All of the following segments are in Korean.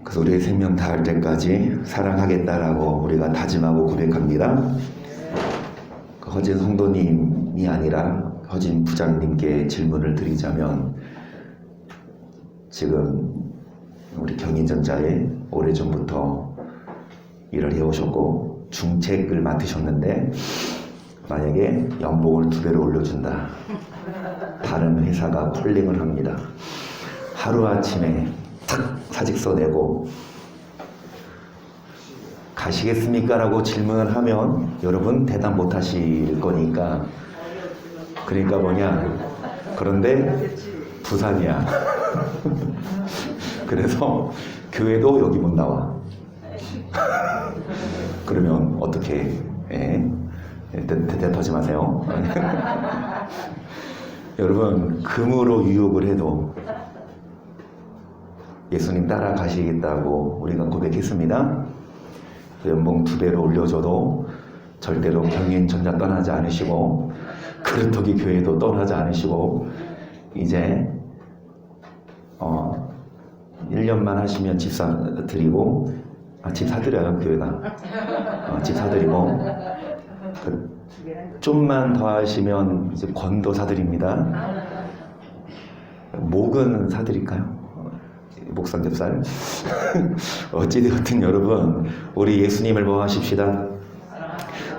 그래서 우리의 생명 다할 때까지 사랑하겠다라고 우리가 다짐하고 고백합니다. 그 허진 성도님이 아니라 허진 부장님께 질문을 드리자면, 지금 우리 경인전자에 오래전부터 일을 해오셨고 중책을 맡으셨는데, 만약에 연봉을 2배로 올려준다, 다른 회사가 콜링을 합니다. 하루아침에 탁 사직서 내고 가시겠습니까? 라고 질문을 하면 여러분 대답 못 하실 거니까, 그러니까 뭐냐, 그런데 부산이야. 그래서 교회도 여기 못 나와. 그러면 어떻게 해? 대답하지 마세요. 여러분, 금으로 유혹을 해도 예수님 따라가시겠다고 우리가 고백했습니다. 연봉 2배로 올려줘도 절대로 경인전자 떠나지 않으시고 그루터기 교회도 떠나지 않으시고, 이제 1년만 하시면 집 사드리고, 집 사드려요 교회가. 집 사드리고, 좀만 더 하시면 이제 건도 사드립니다. 목은 사드릴까요? 목삼겹살. 어찌되었든 여러분, 우리 예수님을 뭐 하십시다.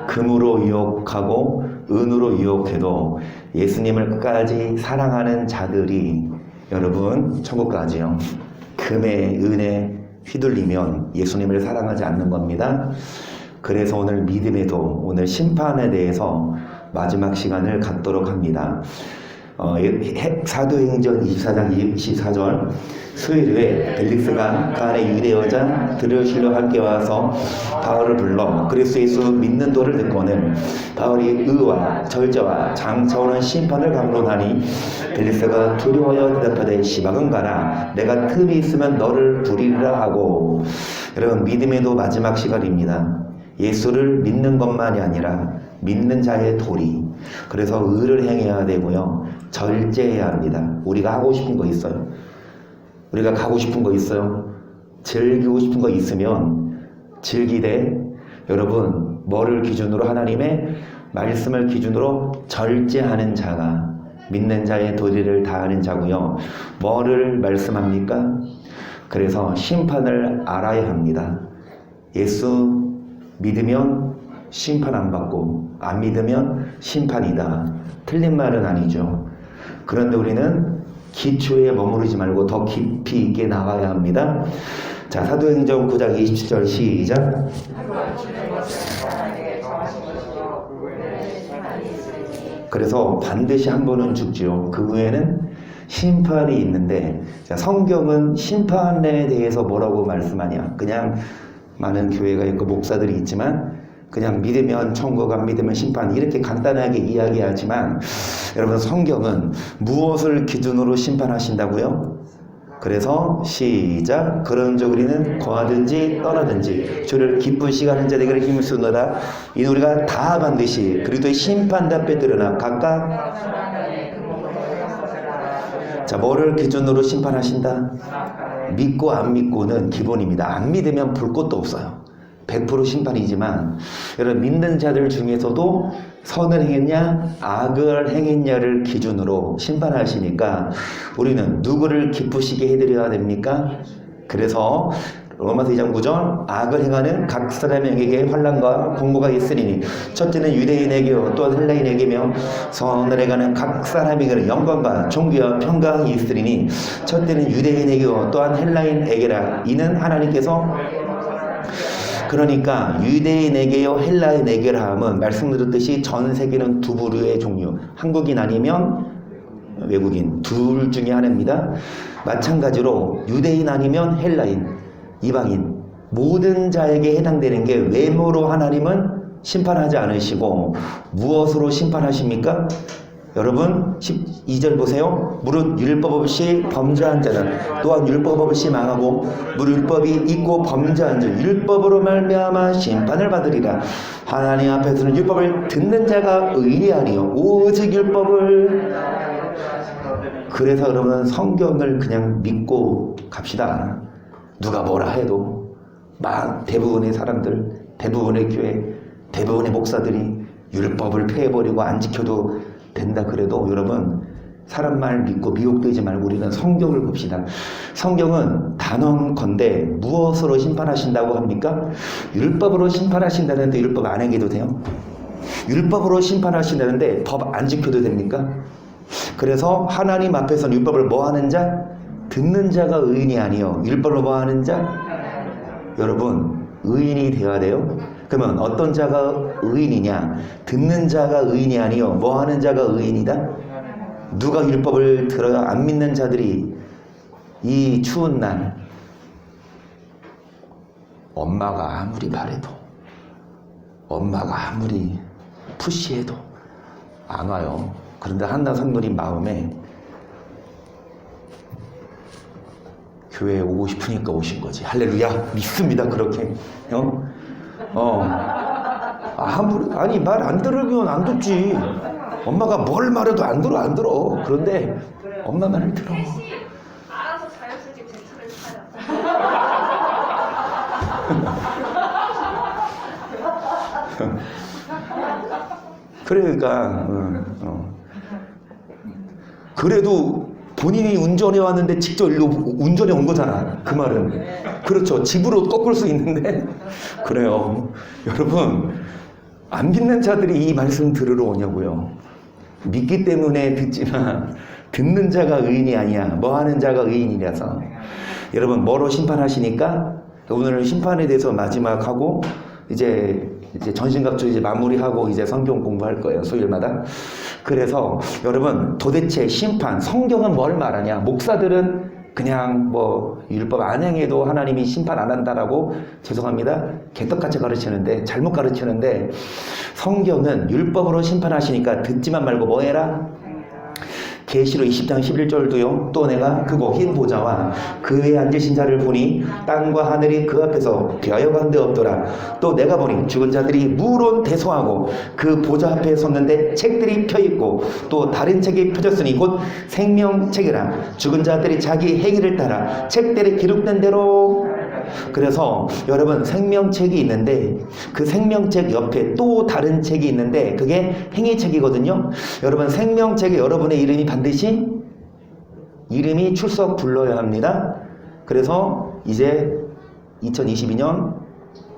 금으로 유혹하고 은으로 유혹해도 예수님을 끝까지 사랑하는 자들이 여러분 천국 가지요. 금에 은에 휘둘리면 예수님을 사랑하지 않는 겁니다. 그래서 오늘 믿음에도, 오늘 심판에 대해서 마지막 시간을 갖도록 합니다. 사도행전 24장 24절, 수요일에 벨릭스가 그 안에 유대 여자들을 실려 함께 와서 바울을 불러 그리스도 예수 믿는 도를 듣고는 바울이 의와 절제와 장차오는 심판을 강론하니, 벨릭스가 두려워하여 대답하되 시박은 가라, 내가 틈이 있으면 너를 부리리라 하고. 여러분, 믿음에도 마지막 시간입니다. 예수를 믿는 것만이 아니라 믿는 자의 도리, 그래서 의를 행해야 되고요, 절제해야 합니다. 우리가 하고 싶은 거 있어요? 우리가 가고 싶은 거 있어요? 즐기고 싶은 거 있으면 즐기되, 여러분, 뭐를 기준으로? 하나님의 말씀을 기준으로 절제하는 자가 믿는 자의 도리를 다하는 자고요. 뭐를 말씀합니까? 그래서 심판을 알아야 합니다. 예수 믿으면 심판 안 받고 안 믿으면 심판이다. 틀린 말은 아니죠. 그런데 우리는 기초에 머무르지 말고 더 깊이 있게 나가야 합니다. 자, 사도행전 9장 27절 시작. 그래서 반드시 한 번은 죽지요. 그 후에는 심판이 있는데, 자, 성경은 심판에 대해서 뭐라고 말씀하냐? 그냥 많은 교회가 있고 목사들이 있지만 그냥 믿으면 천국, 안 믿으면 심판, 이렇게 간단하게 이야기하지만, 여러분, 성경은 무엇을 기준으로 심판하신다고요? 그래서 시작. 그런즉 우리는 거하든지 떠나든지 주를 기쁘시게 하는 자들에게 힘을 쓰노라. 이 우리가 다 반드시 그리스도의 심판답게 드러나 각각. 자, 뭐를 기준으로 심판하신다? 믿고 안 믿고는 기본입니다. 안 믿으면 볼 것도 없어요. 100% 심판이지만, 여러분, 믿는 자들 중에서도 선을 행했냐 악을 행했냐를 기준으로 심판하시니까 우리는 누구를 기쁘시게 해드려야 됩니까? 그래서 로마서 2장 9절, 악을 행하는 각 사람에게 환난과 공고가 있으리니 첫째는 유대인에게요 또한 헬라인에게며, 선을 행하는 각 사람에게는 영광과 존귀와 평강이 있으리니 첫째는 유대인에게요 또한 헬라인에게라. 이는 하나님께서, 그러니까 유대인에게요 헬라인에게라 함은 말씀드렸듯이 전 세계는 두 부류의 종류, 한국인 아니면 외국인, 둘 중에 하나입니다. 마찬가지로 유대인 아니면 헬라인, 이방인, 모든 자에게 해당되는 게, 외모로 하나님은 심판하지 않으시고 무엇으로 심판하십니까? 여러분 12절 보세요. 무릇 율법 없이 범죄한 자는 또한 율법 없이 망하고, 무릇 율법이 있고 범죄한 자 율법으로 말미암아 심판을 받으리라. 하나님 앞에서는 율법을 듣는 자가 의리하니요 오직 율법을. 그래서 여러분, 성경을 그냥 믿고 갑시다. 누가 뭐라 해도 막 대부분의 사람들, 대부분의 교회, 대부분의 목사들이 율법을 폐해버리고 안 지켜도 된다 그래도 여러분 사람 말 믿고 미혹되지 말고 우리는 성경을 봅시다. 성경은 단언컨대 무엇으로 심판하신다고 합니까? 율법으로 심판하신다는데 율법 안 행해도 돼요? 율법으로 심판하신다는데 법 안 지켜도 됩니까? 그래서 하나님 앞에서는 율법을 뭐 하는 자? 듣는 자가 의인이 아니요 율법을 뭐 하는 자? 여러분 의인이 되어야 돼요. 그러면 어떤 자가 의인이냐? 듣는 자가 의인이 아니요 뭐 하는 자가 의인이다? 누가 율법을 들어야 안 믿는 자들이 이 추운 날 엄마가 아무리 바래도 엄마가 아무리 푸시해도 안 와요. 그런데 한나 성도님 마음에 교회에 오고 싶으니까 오신 거지. 할렐루야. 믿습니다. 그렇게. 아니 말 안 들으면 안 듣지. 엄마가 뭘 말해도 안 들어. 그런데 엄마 말을 들어. 알아서 자연스럽게 제 차를 타요. 그러니까 그래도 본인이 운전해 왔는데 직접 일로 운전해 온 거잖아. 그 말은 그렇죠. 집으로 꺾을 수 있는데 그래요. 여러분 안 믿는 자들이 이 말씀 들으러 오냐고요. 믿기 때문에 듣지만 듣는 자가 의인이 아니야. 뭐 하는 자가 의인이라서. 여러분 뭐로 심판하시니까 오늘 심판에 대해서 마지막 하고 이제 전신갑주 이제 마무리하고 이제 성경 공부할 거예요. 수요일마다. 그래서 여러분 도대체 심판 성경은 뭘 말하냐? 목사들은 그냥 뭐 율법 안 행해도 하나님이 심판 안 한다라고 죄송합니다. 개떡같이 가르치는데 잘못 가르치는데 성경은 율법으로 심판하시니까 듣지만 말고 뭐 해라? 계시록 20장 11절도요. 또 내가 크고 흰 보좌와 그 위에 앉으신 자를 보니 땅과 하늘이 그 앞에서 되어간데 없더라. 또 내가 보니 죽은 자들이 무론대소하고 그 보좌 앞에 섰는데 책들이 펴있고 또 다른 책이 펴졌으니 곧 생명책이라. 죽은 자들이 자기 행위를 따라 책들에 기록된 대로. 그래서 여러분 생명책이 있는데 그 생명책 옆에 또 다른 책이 있는데 그게 행위책이거든요. 여러분 생명책에 여러분의 이름이 반드시 이름이 출석 불러야 합니다. 그래서 이제 2022년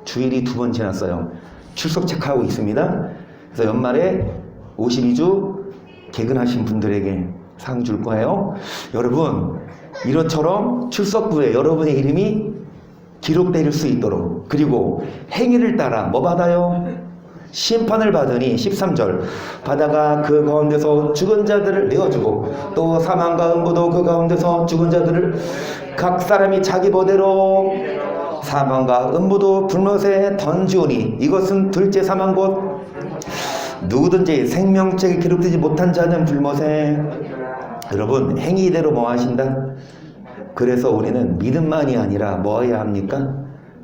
주일이 2번 지났어요. 출석 체크하고 있습니다. 그래서 연말에 52주 개근하신 분들에게 상 줄 거예요. 여러분 이것처럼 출석부에 여러분의 이름이 기록될 수 있도록 그리고 행위를 따라 뭐 받아요? 심판을 받으니 13절 바다가 그 가운데서 죽은 자들을 내어주고 또 사망과 음부도 그 가운데서 죽은 자들을 각 사람이 자기 보대로 사망과 음부도 불못에 던지오니 이것은 둘째 사망 곧 누구든지 생명책에 기록되지 못한 자는 불못에. 여러분 행위대로 뭐 하신다? 그래서 우리는 믿음만이 아니라 뭐 해야 합니까?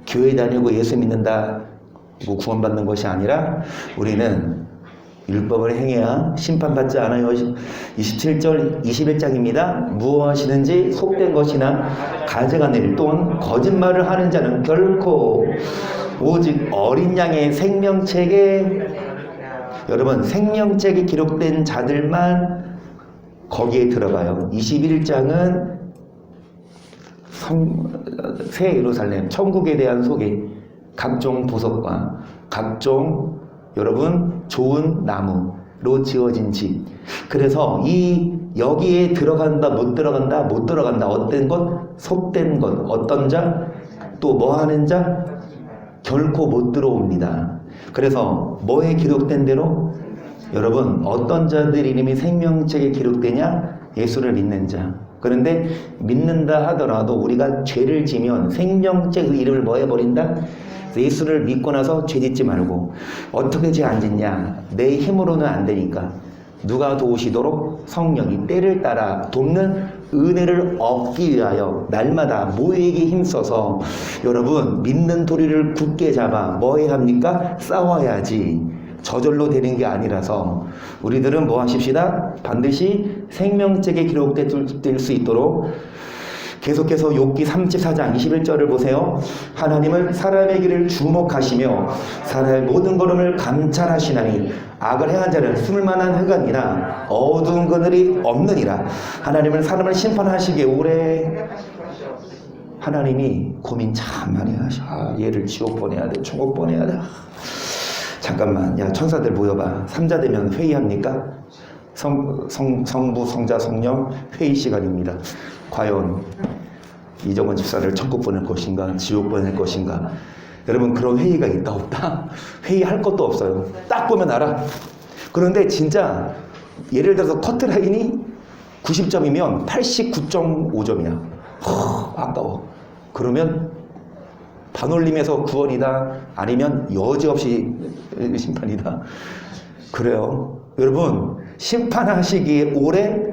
교회 다니고 예수 믿는다 뭐 구원받는 것이 아니라 우리는 율법을 행해야 심판받지 않아요. 27절 21장입니다. 무엇이든지 속된 것이나 가져간 일 또는 거짓말을 하는 자는 결코 오직 어린 양의 생명책에 여러분 생명책에 기록된 자들만 거기에 들어가요. 21장은 새 예루살렘 천국에 대한 소개, 각종 보석과 각종 여러분 좋은 나무로 지어진 집. 그래서 이 여기에 들어간다 못 들어간다 못 들어간다 어떤 것 속된 것 어떤 자 또 뭐 하는 자 결코 못 들어옵니다. 그래서 뭐에 기록된 대로 여러분 어떤 자들 이름이 생명책에 기록되냐? 예수를 믿는 자. 그런데 믿는다 하더라도 우리가 죄를 지면 생명책 그 이름을 뭐 해버린다? 예수를 믿고 나서 죄 짓지 말고 어떻게 죄 안 짓냐? 내 힘으로는 안 되니까 누가 도우시도록 성령이 때를 따라 돕는 은혜를 얻기 위하여 날마다 모에게 힘써서 여러분 믿는 도리를 굳게 잡아 뭐 해야 합니까? 싸워야지. 저절로 되는 게 아니라서 우리들은 뭐 하십시다? 반드시 생명책에 기록될 수 있도록 계속해서 욥기 34장 21절을 보세요. 하나님은 사람의 길을 주목하시며 사람의 모든 걸음을 감찰하시나니 악을 행한 자는 숨을 만한 흑암이나 어두운 그늘이 없느니라. 하나님은 사람을 심판하시기에 오래 하나님이 고민 참 많이 하셔. 얘를 지옥 보내야 돼, 천국 보내야 돼. 잠깐만, 야 천사들 모여봐. 삼자 되면 회의합니까? 성부, 성자, 성령 회의 시간입니다. 과연 이정원 집사를 천국 보낼 것인가, 지옥 보낼 것인가? 여러분, 그런 회의가 있다 없다? 회의할 것도 없어요. 딱 보면 알아. 그런데 진짜 예를 들어서 커트라인이 90점이면 89.5점이야. 아까워. 그러면 반올림에서 구원이다, 아니면 여지없이 심판이다. 그래요. 여러분, 심판하시기에 오래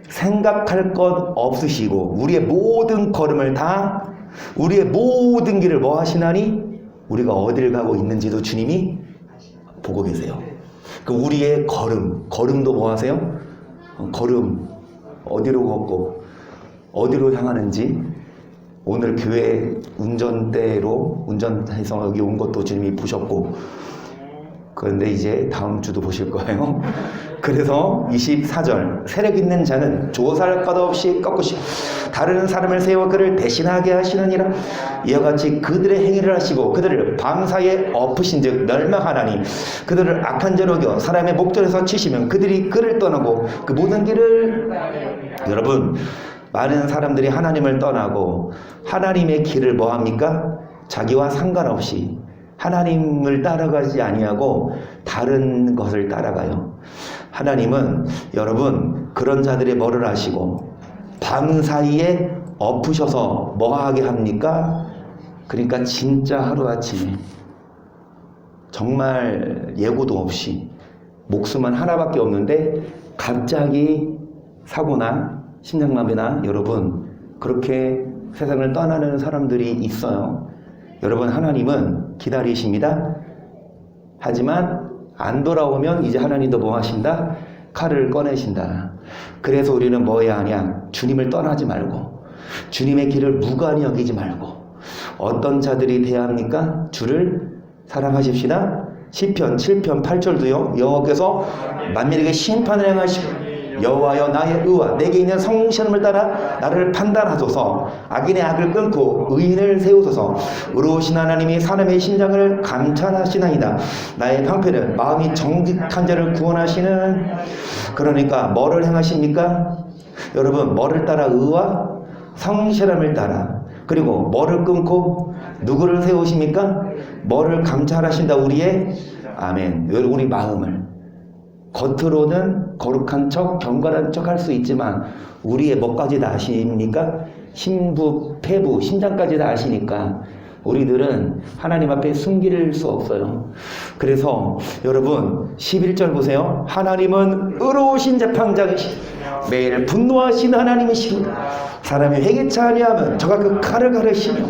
생각할 것 없으시고 우리의 모든 걸음을 다, 우리의 모든 길을 뭐 하시나니? 우리가 어딜 가고 있는지도 주님이 보고 계세요. 그 우리의 걸음도 뭐 하세요? 걸음 어디로 걷고 어디로 향하는지 오늘 교회 운전해서 여기 온 것도 주님이 보셨고, 그런데 이제 다음 주도 보실 거예요. 그래서 24절, 세력 있는 자는 조사할 것 없이 꺾으시고 다른 사람을 세워 그를 대신하게 하시느니라. 이와 같이 그들의 행위를 하시고 그들을 밤사이에 엎으신 즉 멸망하나니 그들을 악한 자로 여겨 사람의 목전에서 치시면 그들이 그를 떠나고 그 모든 길을, 여러분, 많은 사람들이 하나님을 떠나고 하나님의 길을 뭐합니까? 자기와 상관없이 하나님을 따라가지 아니하고 다른 것을 따라가요. 하나님은 여러분 그런 자들의 뭐를 하시고 밤사이에 엎으셔서 뭐하게 합니까? 그러니까 진짜 하루아침에 정말 예고도 없이 목숨은 하나밖에 없는데 갑자기 사고나 심장마비나, 여러분 그렇게 세상을 떠나는 사람들이 있어요. 여러분, 하나님은 기다리십니다. 하지만 안 돌아오면 이제 하나님도 뭐 하신다? 칼을 꺼내신다. 그래서 우리는 뭐 해야 하냐? 주님을 떠나지 말고 주님의 길을 무관히 여기지 말고 어떤 자들이 돼야 합니까? 주를 사랑하십시다. 시편 7편 8절도요. 여호와께서 만민에게 심판을 행하시고 여호와여 나의 의와 내게 있는 성실함을 따라 나를 판단하소서. 악인의 악을 끊고 의인을 세우소서. 의로우신 하나님이 사람의 심장을 감찰하시나이다. 나의 방패는 마음이 정직한 자를 구원하시는. 그러니까 뭐를 행하십니까? 여러분, 뭐를 따라? 의와 성실함을 따라. 그리고 뭐를 끊고 누구를 세우십니까? 뭐를 감찰하신다? 우리의, 아멘, 우리 마음을. 겉으로는 거룩한 척, 경건한 척 할 수 있지만 우리의 뭐까지 다 아십니까? 심부, 폐부, 심장까지 다 아시니까 우리들은 하나님 앞에 숨길 수 없어요. 그래서 여러분 11절 보세요. 하나님은 의로우신 재판장이시고 매일 분노하신 하나님이시고 사람이 회개치 아니하면 저가 그 칼을 가르시며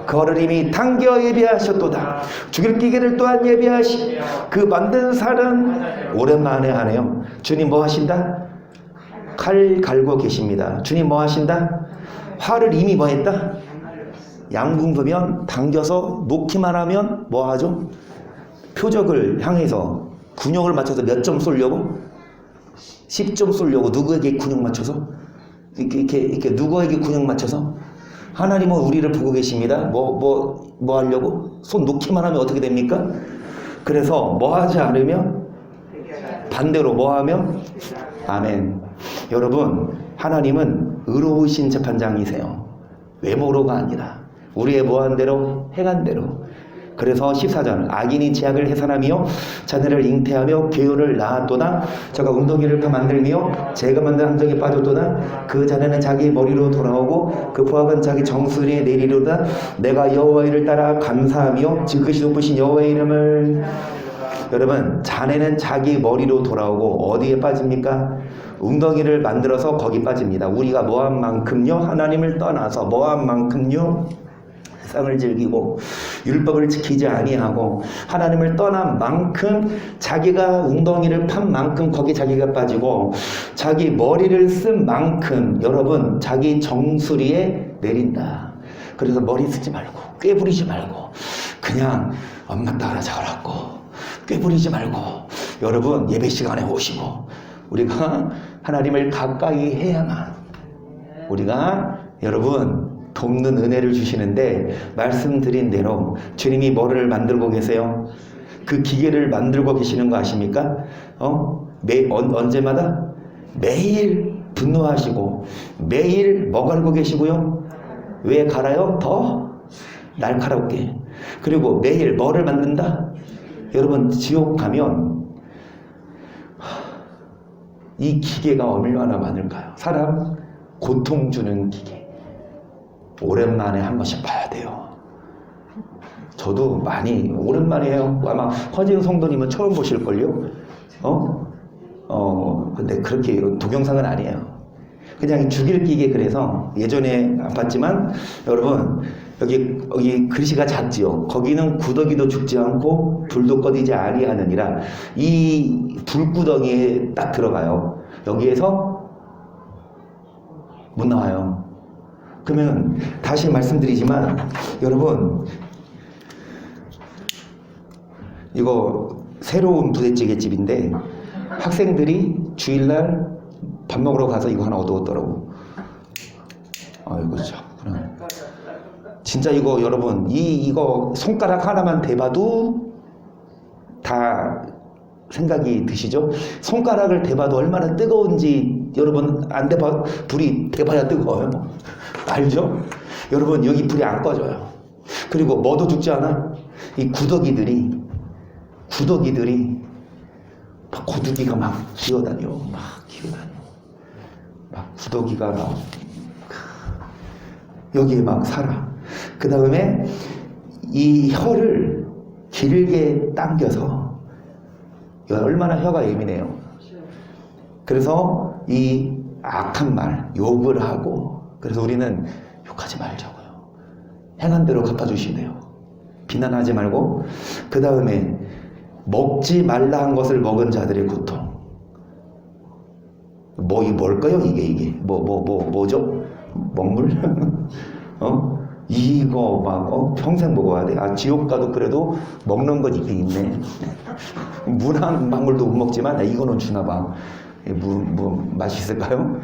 그를 이미 당겨 예비하셨도다. 죽일 기계를 또한 예비하시 그 만든 살은, 오랜만에 하네요. 주님 뭐 하신다? 칼 갈고 계십니다. 주님 뭐 하신다? 활을 이미 뭐 했다? 양궁부면 당겨서 놓기만 하면 뭐 하죠? 표적을 향해서 군용을 맞춰서 몇 점 쏘려고? 10점 쏘려고. 누구에게 군용 맞춰서? 이렇게 누구에게 군용 맞춰서? 하나님은 우리를 보고 계십니다. 뭐 하려고? 손 놓기만 하면 어떻게 됩니까? 그래서 뭐 하지 않으면? 반대로 뭐 하면? 아멘. 여러분, 하나님은 의로우신 재판장이세요. 외모로가 아니라 우리의 뭐한 대로 행한 대로. 그래서 14절, 악인이 제약을 해산하며 자네를 잉태하며 괴호를 낳았도다. 저가 웅덩이를 만들며 제가 만든 함정에 빠졌도다. 그 자네는 자기 머리로 돌아오고 그 부하건 자기 정수리에 내리로다. 내가 여호와의 일을 따라 감사하며 지극히 높으신 여호와의 이름을. 여러분, 자네는 자기 머리로 돌아오고 어디에 빠집니까? 웅덩이를 만들어서 거기 빠집니다. 우리가 뭐한 만큼요? 하나님을 떠나서 뭐한 만큼요? 세상을 즐기고 율법을 지키지 아니하고 하나님을 떠난 만큼 자기가 웅덩이를 판 만큼 거기 자기가 빠지고 자기 머리를 쓴 만큼 여러분 자기 정수리에 내린다. 그래서 머리 쓰지 말고 꾀부리지 말고 그냥 엄마 따라 자라고 꾀부리지 말고 여러분 예배 시간에 오시고 우리가 하나님을 가까이 해야만 우리가 여러분 돕는 은혜를 주시는데 말씀드린 대로 주님이 뭐를 만들고 계세요? 그 기계를 만들고 계시는 거 아십니까? 언제마다? 매일 분노하시고 매일 뭐 갈고 계시고요? 왜 갈아요? 더 날카롭게. 그리고 매일 뭐를 만든다? 여러분 지옥 가면 이 기계가 얼마나 많을까요? 사람 고통 주는 기계. 오랜만에 한 번씩 봐야 돼요. 저도 많이 오랜만에 해요. 아마 허재영 성도님은 처음 보실걸요? 근데 그렇게 동영상은 아니에요. 그냥 죽일 기계. 그래서 예전에 안 봤지만 여러분 여기 글씨가 작지요. 거기는 구더기도 죽지 않고 불도 꺼지지 아니하느니라. 이 불구덩이에 딱 들어가요. 여기에서 못 나와요. 그러면 다시 말씀드리지만 여러분 이거 새로운 부대찌개집인데 학생들이 주일날 밥 먹으러 가서 이거 하나 얻어오더라고. 아이고 참. 진짜 이거 여러분 이거 손가락 하나만 대봐도 다 생각이 드시죠? 손가락을 대봐도 얼마나 뜨거운지 여러분 안 대봐 불이 대봐야 뜨거워요. 알죠? 여러분 여기 불이 안 꺼져요. 그리고 뭐도 죽지 않아? 이 구더기들이 막 고두기가 막 기어다녀. 막 구더기가 막 여기에 막 살아. 그 다음에 이 혀를 길게 당겨서 얼마나 혀가 예민해요. 그래서 이 악한 말 욕을 하고 그래서 우리는 욕하지 말자고요. 행한 대로 갚아주시네요. 비난하지 말고 그 다음에 먹지 말라 한 것을 먹은 자들의 고통. 뭘까요? 이게 뭐죠? 먹물? 이거 막 평생 먹어야 돼. 지옥 가도 그래도 먹는 건 있긴 있네. 문한 방울도 못 먹지만 이거는 주나 봐. 뭐 맛있을까요?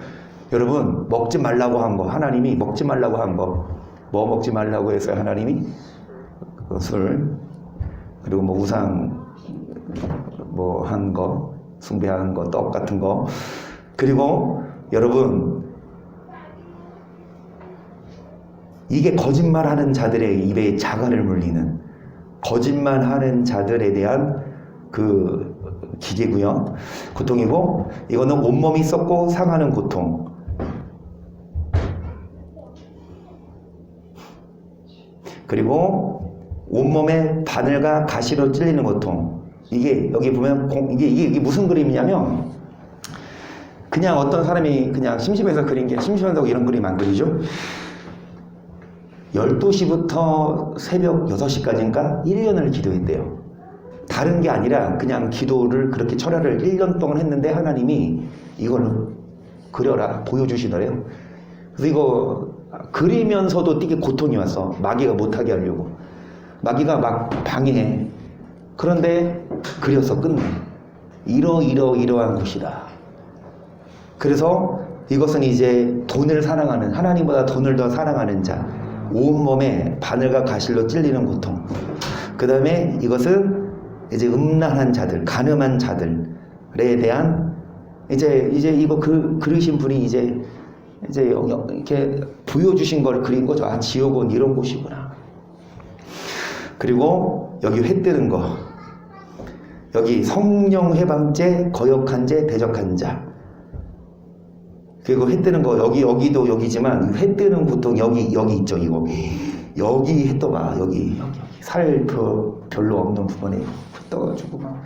여러분 먹지 말라고 한 거 하나님이 먹지 말라고 한 거 뭐 먹지 말라고 해서 하나님이 술 그리고 뭐 우상 뭐 한 거 숭배한 거 떡 같은 거 그리고 여러분 이게 거짓말하는 자들의 입에 자갈을 물리는 거짓말하는 자들에 대한 그 기계고요. 고통이고 이거는 온몸이 썩고 상하는 고통. 그리고 온몸에 바늘과 가시로 찔리는 고통. 이게 여기 보면 이게 무슨 그림이냐면 그냥 어떤 사람이 그냥 심심해서 그린 게 심심하다고 이런 그림 안 그리죠. 12시부터 새벽 6시까지인가 1년을 기도했대요. 다른 게 아니라 그냥 기도를 그렇게 철야를 1년 동안 했는데 하나님이 이걸 그려라 보여주시더래요. 그래서 이거 그리면서도 되게 고통이 왔어. 마귀가 못하게 하려고. 마귀가 막 방해해. 그런데 그려서 끝내. 이러한 곳이다. 그래서 이것은 이제 돈을 사랑하는 하나님보다 돈을 더 사랑하는 자. 온몸에 바늘과 가실로 찔리는 고통. 그 다음에 이것은 이제 음란한 자들, 간음한 자들에 대한 이제 이거 그리신 분이 이제 이렇게 보여주신 걸 그린 거죠. 지옥은 이런 곳이구나. 그리고 여기 회 뜨는 거. 여기 성령 해방죄, 거역한 죄, 대적한 자. 그리고 회 뜨는 거 여기도 여기지만 회 뜨는 고통 여기 있죠. 이거 여기 해 떠봐. 여기 살 별로 없는 부분에 떠가지고 막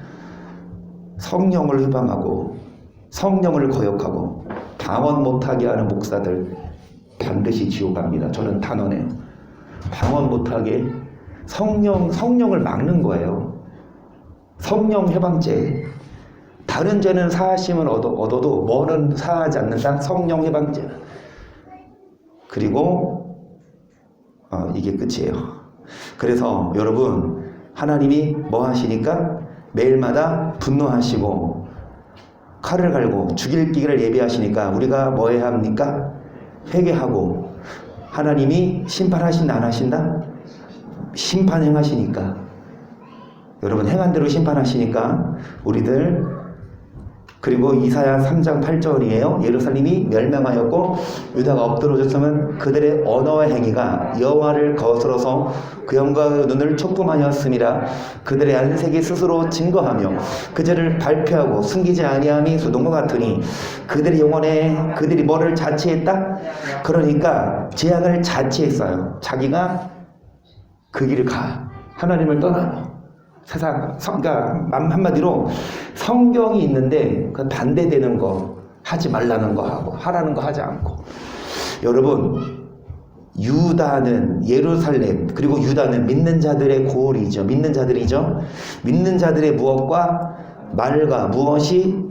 성령을 회방하고 성령을 거역하고 방언 못하게 하는 목사들 반드시 지옥 갑니다. 저는 단언해요. 방언 못하게 성령을 막는 거예요. 성령 해방죄. 다른 죄는 사하심을 얻어도 뭐는 사하지 않는다. 성령 해방죄. 그리고 이게 끝이에요. 그래서 여러분 하나님이 뭐 하시니까 매일마다 분노하시고 칼을 갈고 죽일 기를 예비하시니까 우리가 뭐 해야 합니까? 회개하고 하나님이 심판하신다 안 하신다? 심판 행하시니까 여러분 행한 대로 심판하시니까 우리들 그리고 이사야 3장 8절이에요. 예루살렘이 멸망하였고 유다가 엎드러졌으면 그들의 언어와 행위가 여호와를 거스러서 그 영광의 눈을 촉금하였음이라. 그들의 안색이 스스로 증거하며 그 죄를 발표하고 숨기지 아니함이 소돔과 같으니 그들의 영혼에 그들이 뭐를 자취했다? 그러니까 재앙을 자취했어요. 자기가 그 길을 가 하나님을 떠나요. 세상, 그러니까 한마디로 성경이 있는데 그 반대되는 거 하지 말라는 거 하고 하라는 거 하지 않고. 여러분 유다는 예루살렘 그리고 유다는 믿는 자들의 고을이죠. 믿는 자들이죠. 믿는 자들의 무엇과 말과 무엇이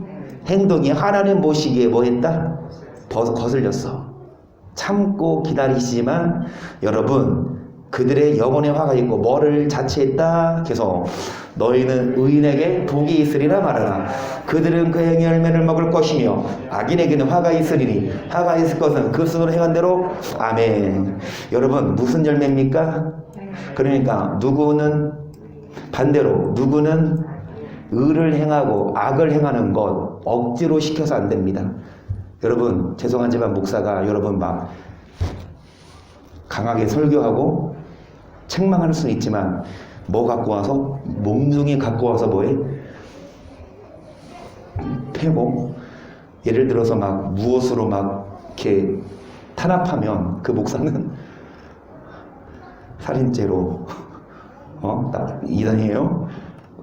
행동이 하나님 보시기에 뭐 했다? 거슬렸어. 참고 기다리시지만 여러분 그들의 영혼의 화가 있고 뭐를 자취했다? 계속 너희는 의인에게 복이 있으리라 말하라. 그들은 그 행의 열매를 먹을 것이며 악인에게는 화가 있으리니 화가 있을 것은 그 스스로 행한 대로. 아멘. 여러분 무슨 열매입니까? 그러니까 누구는 반대로 누구는 의를 행하고 악을 행하는 것 억지로 시켜서 안 됩니다. 여러분 죄송하지만 목사가 여러분 막 강하게 설교하고 책망할 수는 있지만 뭐 갖고 와서 몽둥이 갖고 와서 뭐해? 패고 예를 들어서 막 무엇으로 막 이렇게 탄압하면 그 목사는 살인죄로 이단이에요.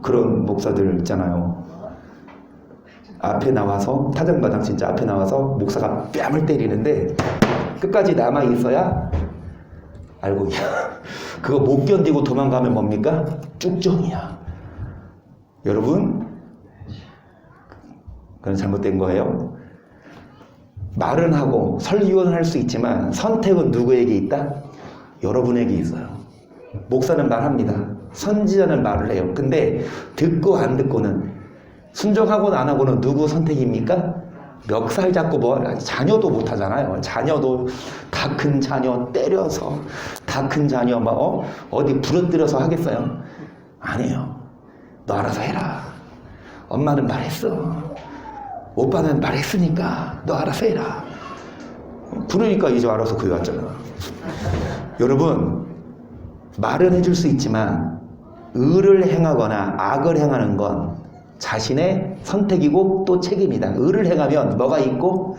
그런 목사들 있잖아요. 앞에 나와서 타장바닥 진짜 앞에 나와서 목사가 뺨을 때리는데 끝까지 남아 있어야 알고 그거 못 견디고 도망가면 뭡니까? 쭉정이야. 여러분 그건 잘못된 거예요. 말은 하고 설교는 할 수 있지만 선택은 누구에게 있다? 여러분에게 있어요. 목사는 말합니다. 선지자는 말을 해요. 근데 듣고 안 듣고는 순종하고 안 하고는 누구 선택입니까? 멱살 잡고 뭐 자녀도 못 하잖아요. 자녀도 다 큰 자녀 때려서 다 큰 자녀 막 어디 부러뜨려서 하겠어요? 아니에요. 너 알아서 해라. 엄마는 말했어. 오빠는 말했으니까 너 알아서 해라. 부르니까 이제 알아서 그게 왔잖아. 여러분 말은 해줄 수 있지만 의를 행하거나 악을 행하는 건 자신의 선택이고 또 책임이다. 의를 행하면 뭐가 있고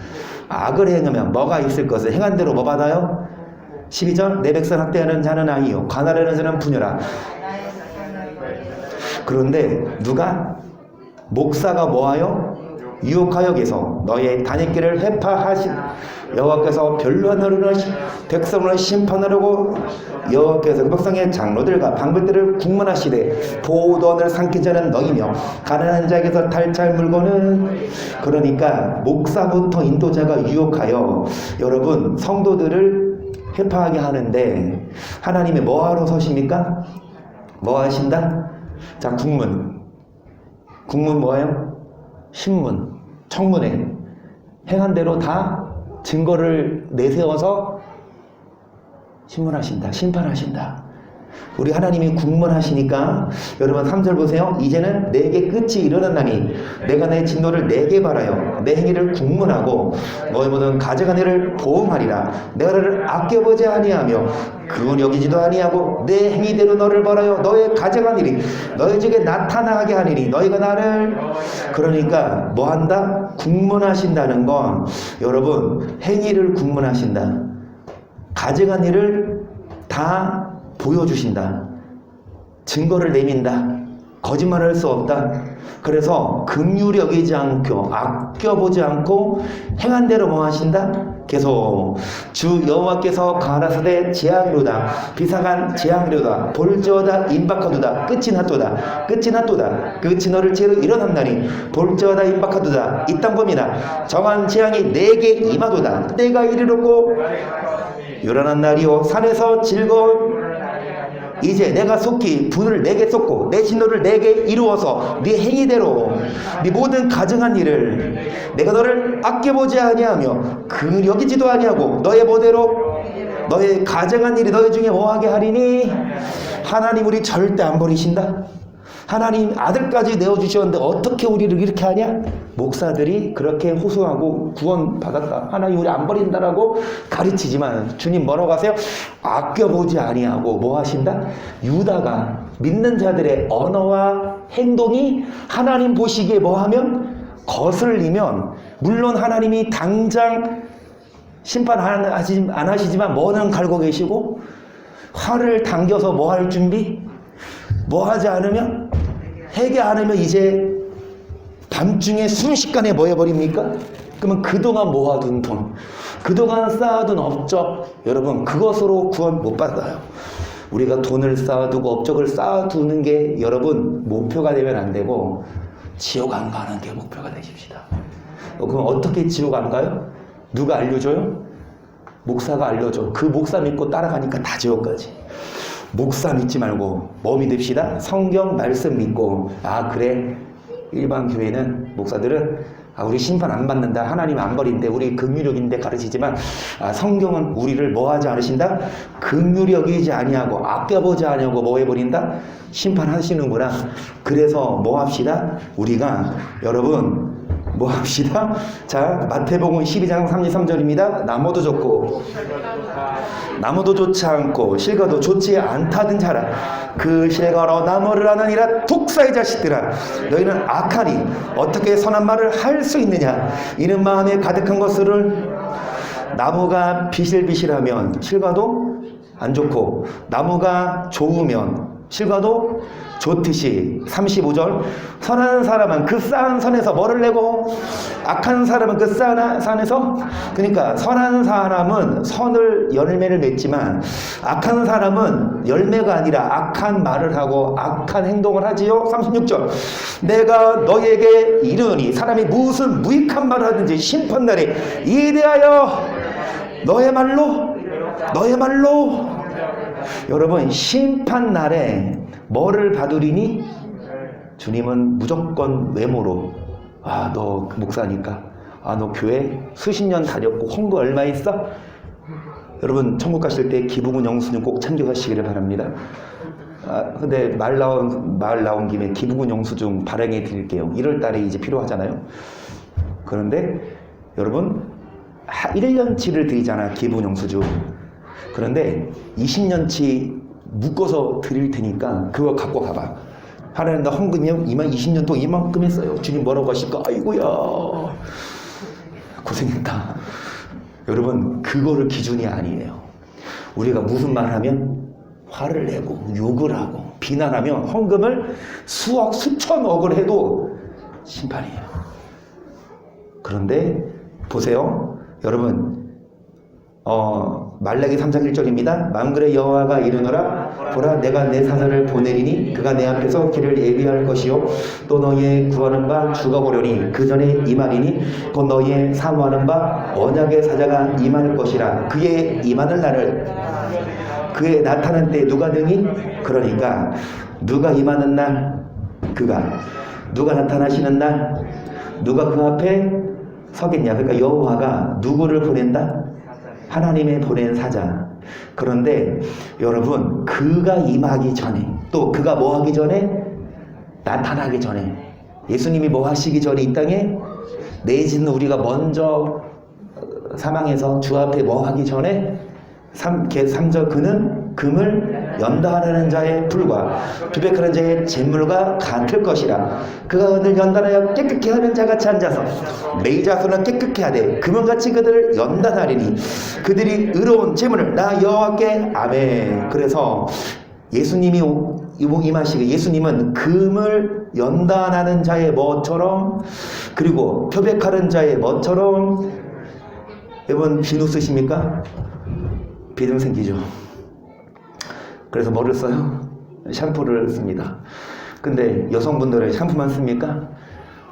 악을 행하면 뭐가 있을 것을 행한 대로 뭐 받아요? 12절 내 백성 학대하는 자는 아니요 관할하는 자는 분여라. 그런데 누가? 목사가 뭐하여? 유혹하여 계속 너의 다니기를 회파하신 여호와께서 변론하려고 백성을 심판하려고 여호와께서 그 백성의 장로들과 방글들을 국문하시되 보돈을 삼킨 자는 너희며 가난한 자에게서 탈취할 물건은. 그러니까 목사부터 인도자가 유혹하여 여러분 성도들을 회파하게 하는데 하나님이 뭐하러 서십니까? 뭐 하신다? 자 국문 뭐예요? 신문, 청문회 행한 대로 다 증거를 내세워서 신문하신다, 심판하신다. 우리 하나님이 국문하시니까 여러분 3절 보세요. 이제는 내게 끝이 일어났나니 내가 내 진노를 내게 바라여 내 행위를 국문하고 너희 모든 가져간 일을 보응하리라. 내가 너를 아껴보지 아니하며 그건 여기지도 아니하고 내 행위대로 너를 벌하여 너의 가져간 일이 너희 중에 나타나게 하리니 너희가 나를. 그러니까 뭐 한다? 국문하신다는 건 여러분 행위를 국문하신다. 가져간 일을 다 보여주신다. 증거를 내민다. 거짓말할 수 없다. 그래서 긍휼히 여기지 않고 아껴보지 않고 행한 대로 뭐 하신다? 계속 주 여호와께서 가라사대 재앙이로다 비상한 재앙이로다 볼지어다 임박하도다 끝이 났도다 끝이 났도다 끝이 너를 채로 일어난다니 볼지어다 임박하도다 이 땅 범이나 정한 재앙이 내게 임하도다 때가 이르렀고 요란한 날이요 산에서 즐거운 이제 내가 속히 분을 내게 쏟고 내 진노를 내게 이루어서 네 행위대로 네 모든 가증한 일을 내가 너를 아껴보지 아니하며 그 여기지도 아니하고 너의 보대로 너의 가증한 일이 너희 중에 뭐하게 하리니. 하나님 우리 절대 안 버리신다. 하나님 아들까지 내어주셨는데 어떻게 우리를 이렇게 하냐? 목사들이 그렇게 호소하고 구원 받았다. 하나님 우리 안 버린다라고 가르치지만 주님 뭐라고 하세요? 아껴보지 아니하고 뭐 하신다? 유다가 믿는 자들의 언어와 행동이 하나님 보시기에 뭐 하면 거슬리면 물론 하나님이 당장 심판 안 하시지만 뭐는 갈고 계시고 화를 당겨서 뭐 할 준비? 뭐 하지 않으면 회개 안 하면 이제 밤중에 순식간에 뭐 해버립니까? 그러면 그동안 모아둔 돈, 그동안 쌓아둔 업적, 여러분 그것으로 구원 못 받아요. 우리가 돈을 쌓아두고 업적을 쌓아두는 게 여러분 목표가 되면 안 되고 지옥 안 가는 게 목표가 되십시다. 그럼 어떻게 지옥 안 가요? 누가 알려줘요? 목사가 알려줘. 그 목사 믿고 따라가니까 다 지옥 가지. 목사 믿지 말고 뭐 믿읍시다? 성경 말씀 믿고. 아 그래 일반 교회는 목사들은 우리 심판 안 받는다, 하나님 안 버린대, 우리 긍휼력인데 가르치지만 성경은 우리를 뭐 하지 않으신다? 긍휼력이지 아니하고 아껴보지 아니하고 뭐 해버린다? 심판하시는구나. 그래서 뭐 합시다? 우리가 여러분 뭐 합시다? 자, 마태복음 12장 33절입니다. 나무도 좋고 나무도 좋지 않고 실과도 좋지 않다든 자라. 그 실과로 나무를 하느니라. 독사의 자식들아, 너희는 악하니 어떻게 선한 말을 할 수 있느냐? 이는 마음에 가득한 것을. 나무가 비실비실하면 실과도 안 좋고 산나무가 좋으면 실과도 좋듯이. 35절 선한 사람은 그 쌓은 선에서 뭐를 내고 악한 사람은 그 쌓은 산에서. 그러니까 선한 사람은 선을 열매를 맺지만 악한 사람은 열매가 아니라 악한 말을 하고 악한 행동을 하지요. 36절 내가 너에게 이르노니 사람이 무슨 무익한 말을 하든지 심판날에 이에 대하여 너의 말로 여러분 심판날에 뭐를 받으리니? 주님은 무조건 외모로 너 목사니까 너 교회 수십 년 다녔고 헌금 얼마 있어? 여러분 천국 가실 때 기부금 영수증 꼭 챙겨가시기를 바랍니다. 근데 말 나온 김에 기부금 영수증 발행해 드릴게요. 1월 달에 이제 필요하잖아요. 그런데 여러분 1년치를 드리잖아, 기부금 영수증. 그런데 20년치 묶어서 드릴 테니까 그거 갖고 가봐. 하나님 나 헌금이요? 20년 동안 이만큼 했어요. 주님 뭐라고 하실까? 아이고야 고생했다. 여러분 그거를 기준이 아니에요. 우리가 무슨 말 하면 화를 내고 욕을 하고 비난하면 헌금을 수억 수천억을 해도 심판이에요. 그런데 보세요 여러분, 말라기 3장 1절입니다. 만군의 여호와가 이르노라 보라 내가 내 사자를 보내리니 그가 내 앞에서 길을 예비할 것이요 또 너희의 구하는 바 죽어보려니 그 전에 임하리니 곧 너희의 사모하는 바 언약의 사자가 임할 것이라. 그의 임하는 날을 그의 나타난 때 누가 능히? 그러니까 누가 임하는 날? 그가. 누가 나타나시는 날? 누가 그 앞에 서겠냐? 그러니까 여호와가 누구를 보낸다? 하나님의 보낸 사자. 그런데 여러분 그가 임하기 전에 또 그가 뭐 하기 전에? 나타나기 전에 예수님이 뭐 하시기 전에 이 땅에 내지는 우리가 먼저 사망해서 주 앞에 뭐 하기 전에 3절 그는 금을 연단하는 자의 불과 두백하는 자의 재물과 같을 것이라. 그가 은을 연단하여 깨끗게 하는 자같이 앉아서 레위 자손은 깨끗게 하되 금은같이 그들을 연단하리니 그들이 의로운 재물을 나 여호와께. 아멘. 그래서 예수님이 임하시기, 예수님은 금을 연단하는 자의 뭐처럼 그리고 표백하는 자의 뭐처럼. 여러분 비누 쓰십니까? 비듬 생기죠. 그래서 뭐를 써요? 샴푸를 씁니다. 근데 여성분들은 샴푸만 씁니까?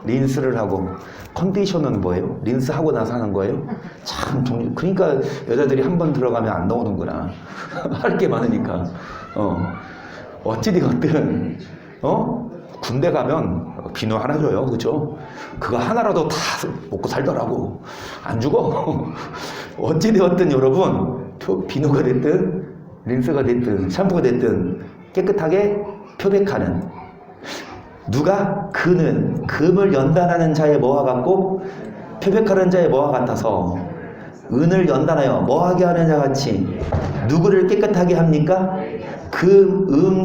린스를 하고. 컨디션은 뭐예요? 린스 하고 나서 하는 거예요? 참 그러니까 여자들이 한 번 들어가면 안 나오는구나. 할 게 많으니까. 어찌되었든 군대 가면 비누 하나 줘요, 그죠? 그거 하나라도 다 먹고 살더라고. 안 죽어. 어찌되었든 여러분, 비누가 됐든 린스가 됐든 샴푸가 됐든 깨끗하게 표백하는, 누가? 그는 금을 연단하는 자의 뭐와 같고 표백하는 자의 뭐와 같아서, 은을 연단하여 뭐하게 하는 자 같이 누구를 깨끗하게 합니까?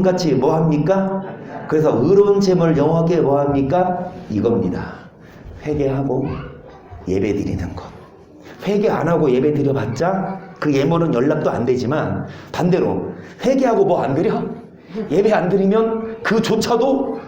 같이 뭐합니까? 그래서 의로운 제물 여호와께 뭐합니까? 이겁니다. 회개하고 예배 드리는 것. 회개 안 하고 예배 드려봤자 그 예물은 연락도 안 되지만, 반대로 회개하고 뭐 안 드려? 예배 안 드리면 그조차도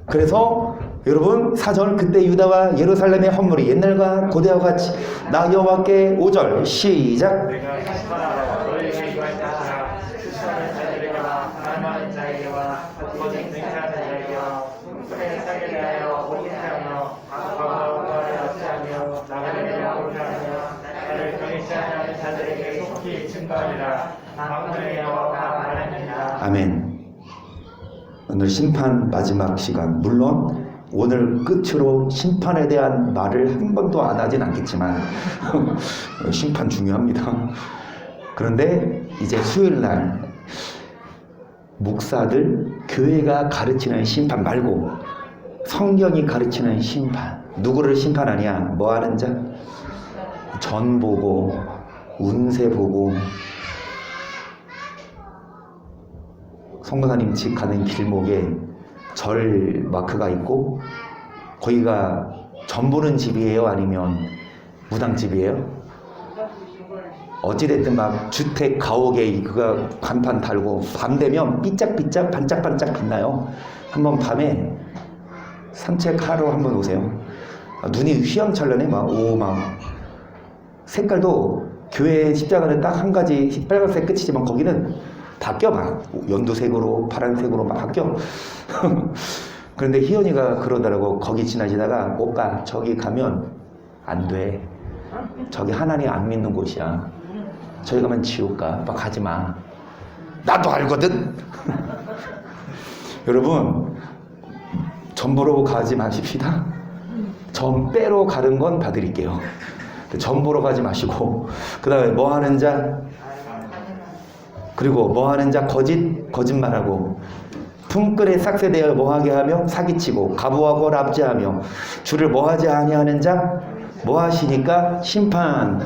그래서 여러분, 사절 그때 유다와 예루살렘의 헌물이 옛날과 고대와 같이 나 여호와께 5절 시작. 내가 심판하러 너희에게 이루었다. 수많은 자들에게와 많은 자에게와 거짓 맹세하는 자에게와 술에 싸게 대하여 오기하며 과거를 어찌하며 나가려고 오기하며 나를 경외시하는 자들에게 속히 증거하리라. 만군의 여호와가 말합니다. 아멘. 오늘 심판 마지막 시간, 물론 오늘 끝으로 심판에 대한 말을 한 번도 안 하진 않겠지만 심판 중요합니다. 그런데 이제 수요일 날 목사들, 교회가 가르치는 심판 말고 성경이 가르치는 심판, 누구를 심판하냐? 뭐 하는 자? 전 보고 운세 보고, 성모사님 집 가는 길목에 절 마크가 있고, 거기가 전 보는 집이에요? 아니면 무당집이에요? 어찌됐든 막 주택 가옥에 그가 간판 달고 밤 되면 삐짝삐짝 반짝반짝 빛나요. 한번 밤에 산책하러 한번 오세요. 눈이 휘황찬란해. 막 색깔도 교회 십자가는 딱 한 가지 빨간색 끝이지만 거기는 바뀌어. 막 연두색으로 파란색으로 막 바뀌어. 그런데 희연이가 그러더라고. 거기 지나지다가 오빠 저기 가면 안 돼. 저기 하나님 안 믿는 곳이야. 저기 가면 지옥 가. 오빠 가지 마. 나도 알거든. 여러분, 전 보러 가지 마십시다. 전 빼러 가는 건 봐드릴게요. 전 보러 가지 마시고, 그 다음에 뭐 하는 자, 그리고 뭐 하는 자 거짓말하고, 품끌에 삭세되어 뭐하게 하며 사기치고 가부하고 납제하며 주를 뭐하지 아니하는 자 뭐하시니까 심판.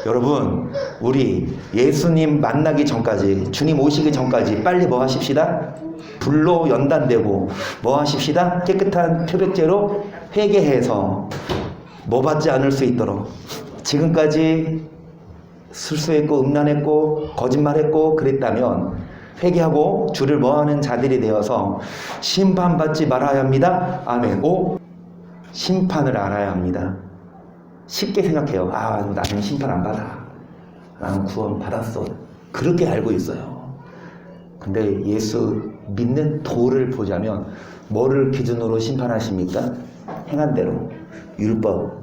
여러분, 우리 예수님 만나기 전까지, 주님 오시기 전까지 빨리 뭐 하십시다? 불로 연단되고 뭐 하십시다? 깨끗한 표백제로 회개해서 뭐 받지 않을 수 있도록. 지금까지 술수했고 음란했고 거짓말했고 그랬다면 회개하고 주를 뭐하는 자들이 되어서 심판받지 말아야 합니다. 아멘. 심판을 알아야 합니다. 쉽게 생각해요. 나는 심판 안 받아. 나는 구원 받았어. 그렇게 알고 있어요. 근데 예수 믿는 도를 보자면 뭐를 기준으로 심판하십니까? 행한 대로, 율법.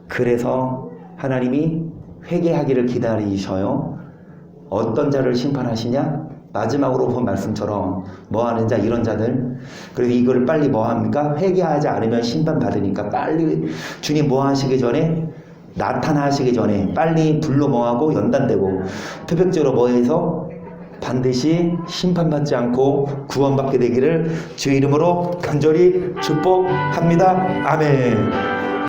그래서 하나님이 회개하기를 기다리셔요. 어떤 자를 심판하시냐? 마지막으로 본 말씀처럼 뭐하는 자, 이런 자들. 그래서 이걸 빨리 뭐합니까? 회개하지 않으면 심판받으니까 빨리 주님 뭐하시기 전에, 나타나시기 전에 빨리 불로 뭐하고 연단되고 표백제로 뭐해서 반드시 심판받지 않고 구원받게 되기를 주의 이름으로 간절히 축복합니다. 아멘.